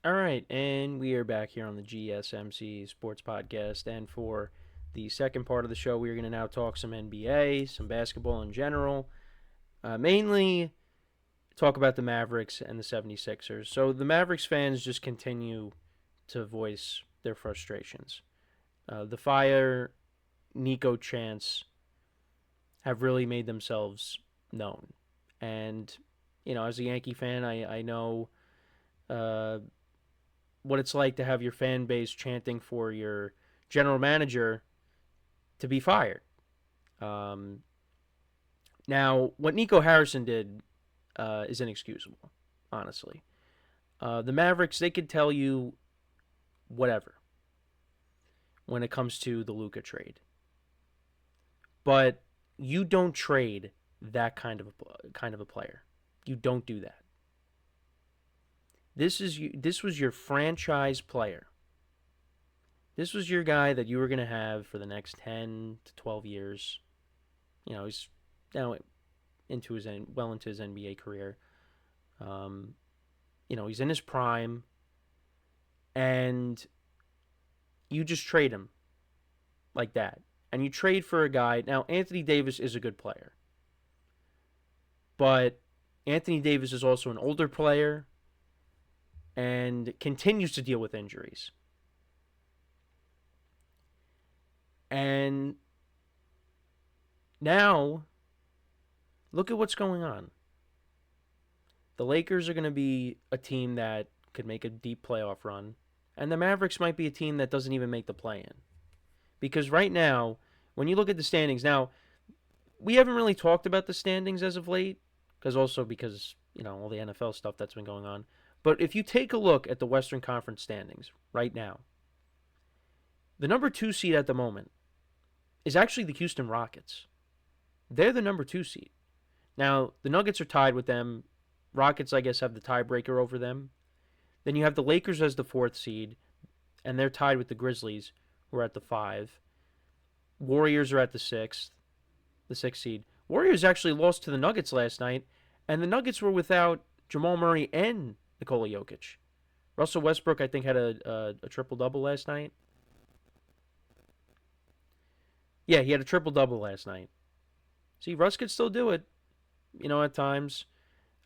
All right, and we are back here on the GSMC Sports Podcast. And for the second part of the show, we are going to now talk some NBA, some basketball in general, mainly talk about the Mavericks and the 76ers. So the Mavericks fans just continue to voice their frustrations. The Fire, Nico chants have really made themselves known. And, as a Yankee fan, I know uh, what it's like to have your fan base chanting for your general manager to be fired. Um, Now, what Nico Harrison did is inexcusable, honestly. The Mavericks, they could tell you whatever when it comes to the Luka trade, but you don't trade that kind of a player. You don't do that. This was your franchise player. This was your guy that you were going to have for the next 10 to 12 years. He's now well into his NBA career. Um, he's in his prime, and you just trade him like that. And you trade for a guy. Now, Anthony Davis is a good player, but Anthony Davis is also an older player and continues to deal with injuries. And now, look at what's going on. The Lakers are going to be a team that could make a deep playoff run, and the Mavericks might be a team that doesn't even make the play in. Because right now, when you look at the standings, now, we haven't really talked about the standings as of late, because all the NFL stuff that's been going on. But if you take a look at the Western Conference standings right now, the number 2 seed at the moment is actually the Houston Rockets. They're the number 2 seed. Now, the Nuggets are tied with them. Rockets, I guess, have the tiebreaker over them. Then you have the Lakers as the 4th seed, and they're tied with the Grizzlies, who are at the 5. Warriors are at the 6th seed. Warriors actually lost to the Nuggets last night, and the Nuggets were without Jamal Murray and Nikola Jokic. Russell Westbrook, I think, had a triple-double last night. Yeah, he had a triple-double last night. See, Russ could still do it, at times.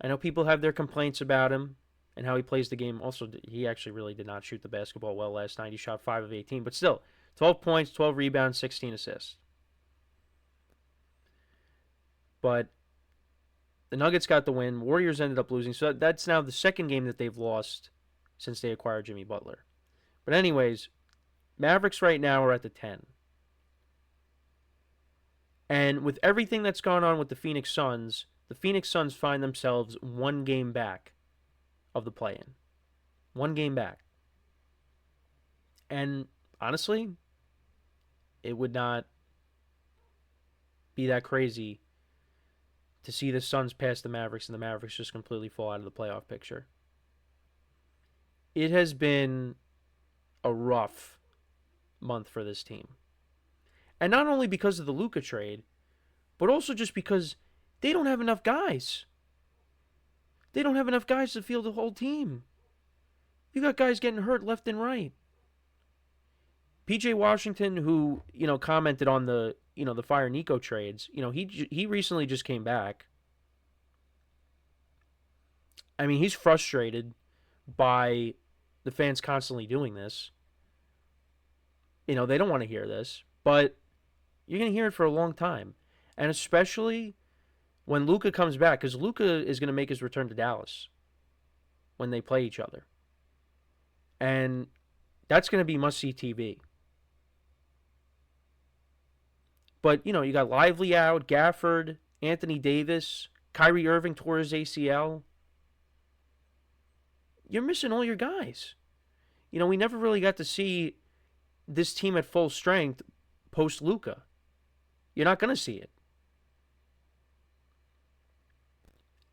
I know people have their complaints about him and how he plays the game. Also, he actually really did not shoot the basketball well last night. He shot 5 of 18, but still, 12 points, 12 rebounds, 16 assists. But the Nuggets got the win. Warriors ended up losing. So that's now the second game that they've lost since they acquired Jimmy Butler. But anyways, Mavericks right now are at the 10. And with everything that's gone on with the Phoenix Suns find themselves one game back of the play-in. One game back. And honestly, it would not be that crazy to see the Suns pass the Mavericks and the Mavericks just completely fall out of the playoff picture. It has been a rough month for this team. And not only because of the Luka trade, but also just because they don't have enough guys. They don't have enough guys to field the whole team. You got guys getting hurt left and right. PJ Washington, who commented on the Fire Nico trades, he recently just came back. I mean, he's frustrated by the fans constantly doing this. They don't want to hear this, but you're going to hear it for a long time. And especially when Luka comes back, because Luka is going to make his return to Dallas when they play each other. And that's going to be must-see TV. But, you got Lively out, Gafford, Anthony Davis, Kyrie Irving tore his ACL. You're missing all your guys. We never really got to see this team at full strength post Luka. You're not going to see it.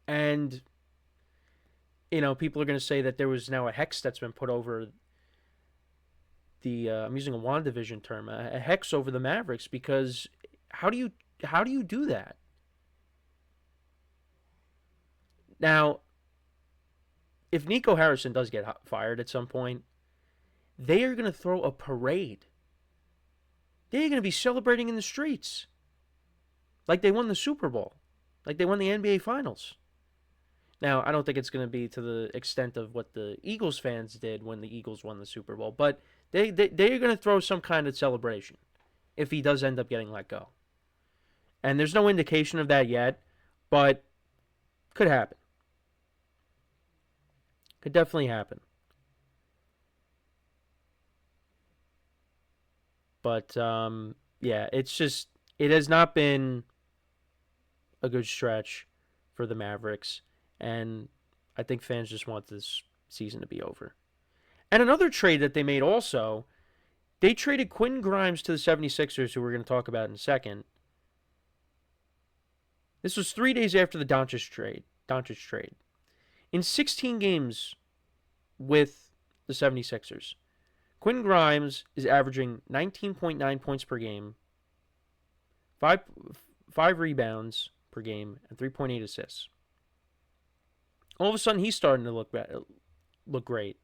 And, people are going to say that there was now a hex that's been put over I'm using a WandaVision term, a hex over the Mavericks, because how do you do that? Now, if Nico Harrison does get fired at some point, they are going to throw a parade. They're going to be celebrating in the streets like they won the Super Bowl, like they won the NBA Finals. Now, I don't think it's going to be to the extent of what the Eagles fans did when the Eagles won the Super Bowl, but they're going to throw some kind of celebration if he does end up getting let go. And there's no indication of that yet, but could happen. Could definitely happen. But yeah, it has not been a good stretch for the Mavericks, and I think fans just want this season to be over. And another trade that they made also, they traded Quentin Grimes to the 76ers, who we're going to talk about in a second. This was 3 days after the Doncic trade. In 16 games with the 76ers, Quentin Grimes is averaging 19.9 points per game, five rebounds per game, and 3.8 assists. All of a sudden, he's starting to look great.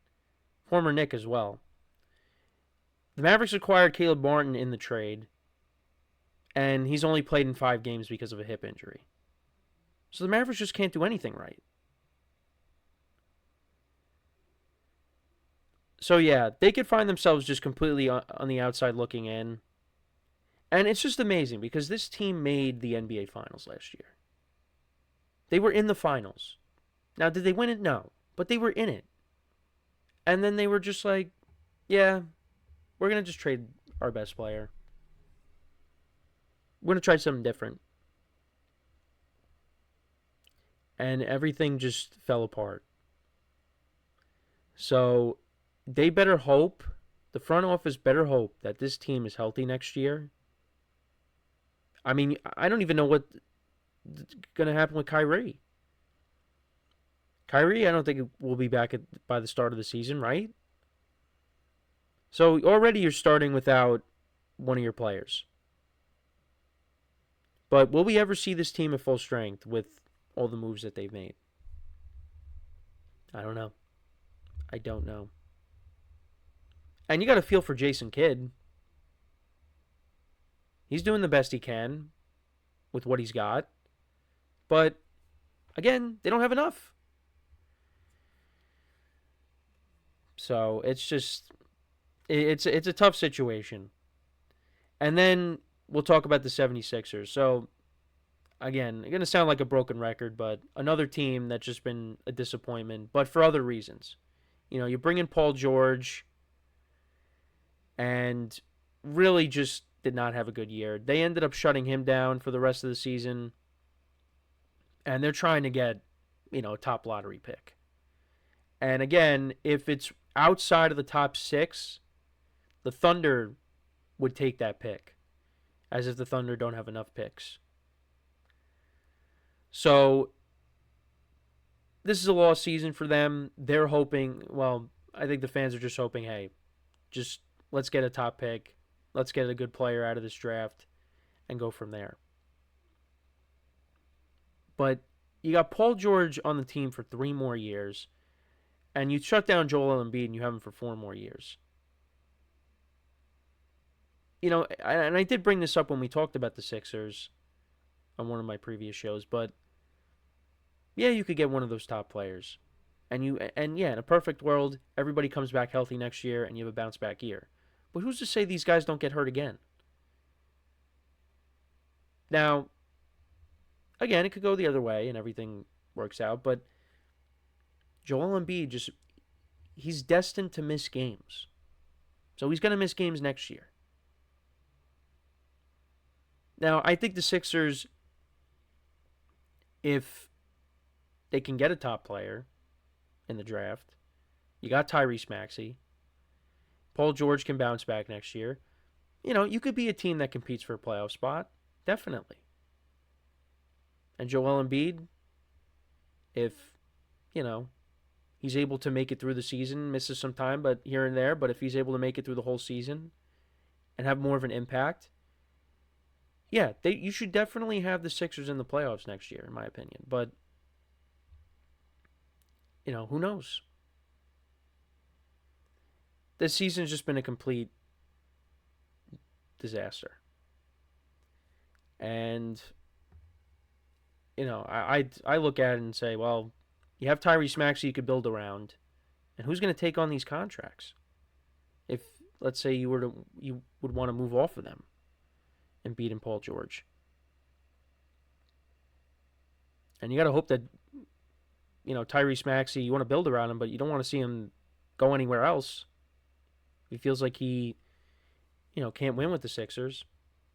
Former Knick as well. The Mavericks acquired Caleb Martin in the trade, and he's only played in 5 games because of a hip injury. So the Mavericks just can't do anything right. So yeah, they could find themselves just completely on the outside looking in. And it's just amazing because this team made the NBA Finals last year. They were in the finals. Now, did they win it? No. But they were in it. And then they were just like, yeah, we're going to just trade our best player. We're going to try something different. And everything just fell apart. So they better hope, the front office better hope that this team is healthy next year. I mean, I don't even know what's going to happen with Kyrie. Kyrie, I don't think will be back by the start of the season, right? So already you're starting without one of your players. But will we ever see this team at full strength with all the moves that they've made? I don't know. I don't know. And you got to feel for Jason Kidd. He's doing the best he can with what he's got. But, again, they don't have enough. So, it's just, it's a tough situation. And then we'll talk about the 76ers. So, again, it's going to sound like a broken record, but another team that's just been a disappointment, but for other reasons. You know, you bring in Paul George and really just did not have a good year. They ended up shutting him down for the rest of the season, and they're trying to get, a top lottery pick. And again, if it's outside of the top 6, the Thunder would take that pick, as if the Thunder don't have enough picks. So this is a lost season for them. They're hoping, I think the fans are just hoping, hey, just let's get a top pick. Let's get a good player out of this draft and go from there. But you got Paul George on the team for 3 more years, and you shut down Joel Embiid and you have him for 4 more years. And I did bring this up when we talked about the Sixers on one of my previous shows, but yeah, you could get one of those top players. And yeah, in a perfect world, everybody comes back healthy next year and you have a bounce back year. But who's to say these guys don't get hurt again? Now, again, it could go the other way and everything works out, but Joel Embiid he's destined to miss games. So he's going to miss games next year. Now, I think the Sixers, if they can get a top player in the draft, you got Tyrese Maxey, Paul George can bounce back next year. You could be a team that competes for a playoff spot. Definitely. And Joel Embiid, if, he's able to make it through the season, misses some time, but here and there, but if he's able to make it through the whole season and have more of an impact, yeah, you should definitely have the Sixers in the playoffs next year, in my opinion. But who knows? This season's just been a complete disaster. And I look at it and say, well, you have Tyrese Maxey you could build around, and who's going to take on these contracts? If let's say you would want to move off of them, Embiid and Paul George, and you got to hope that Tyrese Maxey you want to build around him, but you don't want to see him go anywhere else. He feels like he can't win with the Sixers,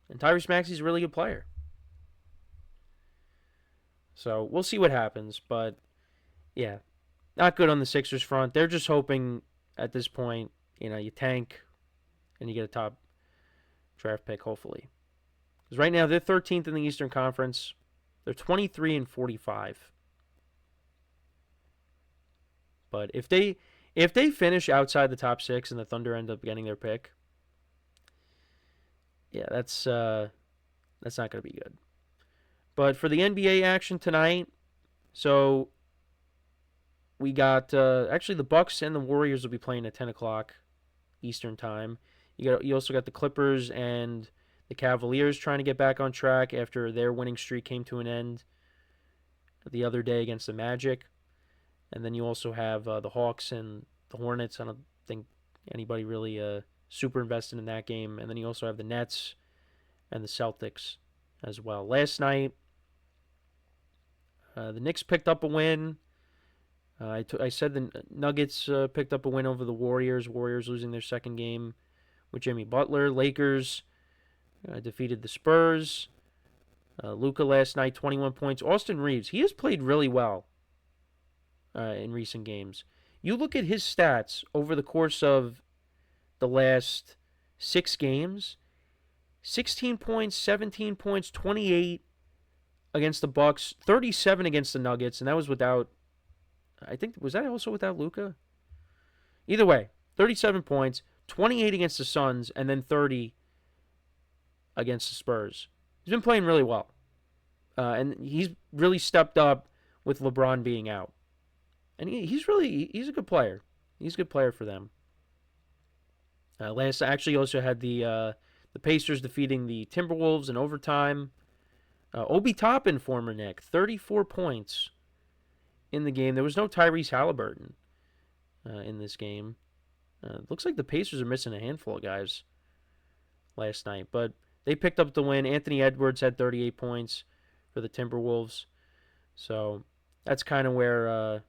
and Tyrese Maxey's a really good player. So we'll see what happens, but yeah, not good on the Sixers front. They're just hoping at this point, you tank and you get a top draft pick, hopefully. Because right now they're 13th in the Eastern Conference. They're 23-45. But if they finish outside the top 6 and the Thunder end up getting their pick, yeah, that's not going to be good. But for the NBA action tonight, so we got actually the Bucks and the Warriors will be playing at 10 o'clock Eastern time. You also got the Clippers and the Cavaliers trying to get back on track after their winning streak came to an end the other day against the Magic. And then you also have the Hawks and the Hornets. I don't think anybody really super invested in that game. And then you also have the Nets and the Celtics as well. Last night, the Knicks picked up a win. I said the Nuggets picked up a win over the Warriors. Warriors losing their second game with Jimmy Butler. Lakers defeated the Spurs. Luka last night, 21 points. Austin Reeves, he has played really well in recent games. You look at his stats over the course of the last 6 games, 16 points, 17 points, 28 against the Bucks, 37 against the Nuggets, and that was without, I think, was that also without Luka? Either way, 37 points, 28 against the Suns, and then 30 against the Spurs. He's been playing really well. And he's really stepped up with LeBron being out. And he's a good player. He's a good player for them. Actually also had the Pacers defeating the Timberwolves in overtime. Obi Toppin, former Knick, 34 points in the game. There was no Tyrese Halliburton in this game. Looks like the Pacers are missing a handful of guys last night, but they picked up the win. Anthony Edwards had 38 points for the Timberwolves. So that's kind of where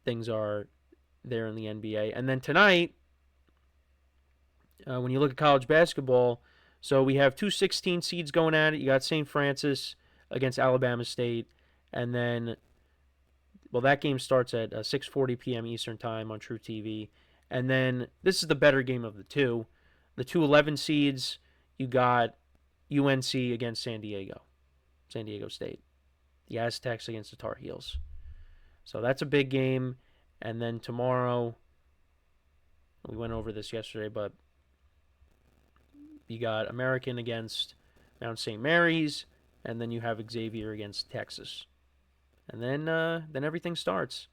things are there in the NBA. And then tonight, when you look at college basketball, so we have 2 16 seeds going at it. You got St. Francis against Alabama State. And then, well, that game starts at 6:40 p.m. Eastern Time on True TV. And then this is the better game of the two. The 2 11 seeds, you got UNC against San Diego State. The Aztecs against the Tar Heels. So that's a big game. And then tomorrow, we went over this yesterday, but you got American against Mount St. Mary's, and then you have Xavier against Texas. And then everything starts.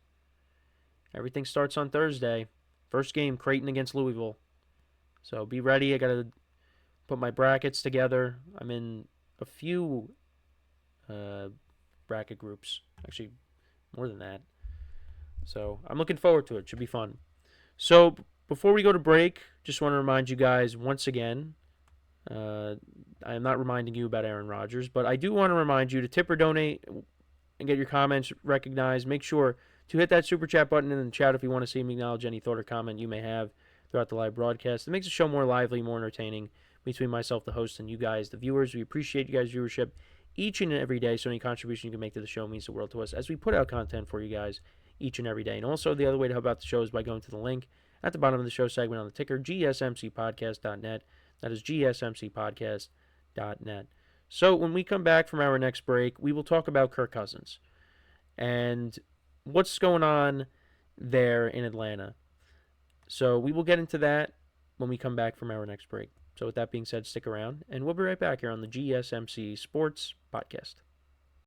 Everything starts on Thursday. First game, Creighton against Louisville. So be ready. I got to put my brackets together. I'm in a few bracket groups. Actually, more than that. So I'm looking forward to it. Should be fun. So before we go to break, just want to remind you guys once again, I am not reminding you about Aaron Rodgers, but I do want to remind you to tip or donate and get your comments recognized. Make sure to hit that super chat button in the chat if you want to see me acknowledge any thought or comment you may have throughout the live broadcast. It makes the show more lively, more entertaining between myself, the host, and you guys, the viewers. We appreciate you guys' viewership each and every day, so any contribution you can make to the show means the world to us as we put out content for you guys each and every day. And also, the other way to help out the show is by going to the link at the bottom of the show segment on the ticker, GSMCPodcast.net. That is GSMCPodcast.net. So when we come back from our next break, we will talk about Kirk Cousins and what's going on there in Atlanta. So we will get into that when we come back from our next break. So with that being said, stick around, and we'll be right back here on the GSMC Sports Podcast.